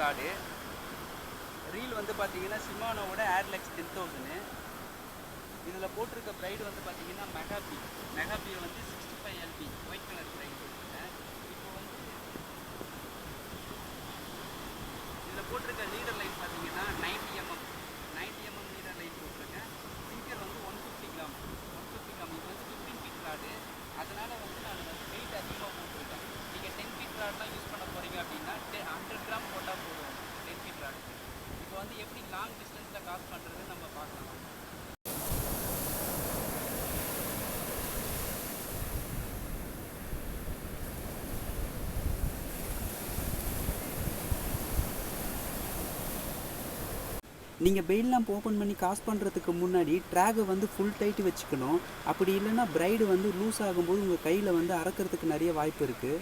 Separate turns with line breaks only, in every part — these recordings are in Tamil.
ராடு. ரீல் வந்து பார்த்தீங்கன்னா ஷிமானோவோட ஏர்லெக்ஸ் 10,000. இதில் போட்டிருக்க ப்ரைடு வந்து பார்த்தீங்கன்னா மெகாபி வந்து 65 LB ஒயிட் கலர் ப்ரைடு போட்டிருக்கேன். இப்போ வந்து இதில் போட்டிருக்க லீடர் லைன் பார்த்தீங்கன்னா 90 mm லீடர் லைன் போட்டிருக்கேன். சிங்கர் வந்து 150 கிராம். இது வந்து 15 ஃபீட் ராடு. அதனால் வந்து நான் வந்து வெயிட் அதிகமாக போட்டிருக்கேன். நீங்கள் 10 ஃபீட் ராட்லாம் யூஸ் பண்ண போகிறீங்க அப்படின்னா 100 கிராம் போட்டால் போதும் 10 ஃபீட் ராடுக்கு. இப்போ வந்து எப்படி லாங் டிஸ்டன்ஸில் காஸ்ட் பண்ணுறது நம்ம பார்க்கலாம். நீங்கள் பெயில் லேம்ப் ஓப்பன் பண்ணி காஸ்ட் பண்ணுறதுக்கு முன்னாடி ட்ராகை வந்து ஃபுல் டைட்டு வச்சுக்கணும். அப்படி இல்லைன்னா பிரைடு வந்து லூஸ் ஆகும்போது உங்கள் கையில் வந்து அறக்கிறதுக்கு நிறைய வாய்ப்பு இருக்குது.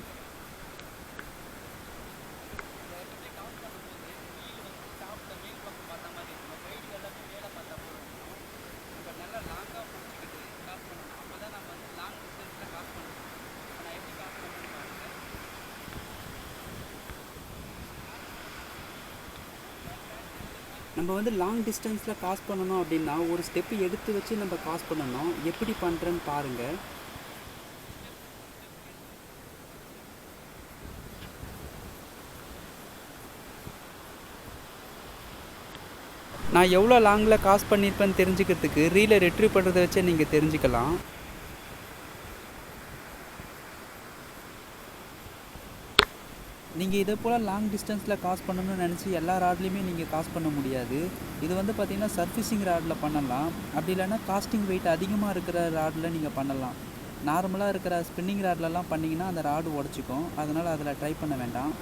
நம்ம வந்து லாங் டிஸ்டன்ஸில் காஸ்ட் பண்ணணும் அப்படின்னா ஒரு ஸ்டெப்பு எடுத்து வச்சு நம்ம காஸ்ட் பண்ணணும். எப்படி பண்ணுறேன்னு பாருங்கள். நான் எவ்வளோ லாங்கில் காஸ்ட் பண்ணியிருப்பேன்னு தெரிஞ்சுக்கிறதுக்கு ரீலை ரெட்ரீவ் பண்ணுறதை வச்சே நீங்கள் தெரிஞ்சுக்கலாம். நீங்கள் இதே போல் லாங் டிஸ்டன்ஸில் காஸ்ட் பண்ணணும்னு நினச்சி எல்லா ராட்லேயுமே நீங்கள் காஸ்ட் பண்ண முடியாது. இது வந்து பார்த்திங்கன்னா சர்ஃபேசிங் ராடில் பண்ணலாம். அப்படி இல்லைன்னா காஸ்டிங் வெயிட் அதிகமாக இருக்கிற ராடில் நீங்கள் பண்ணலாம். நார்மலாக இருக்கிற ஸ்பின்னிங் ராட்லலாம் பண்ணிங்கன்னா அந்த ராடு உடச்சிக்கும். அதனால் அதில் ட்ரை பண்ண வேண்டாம்.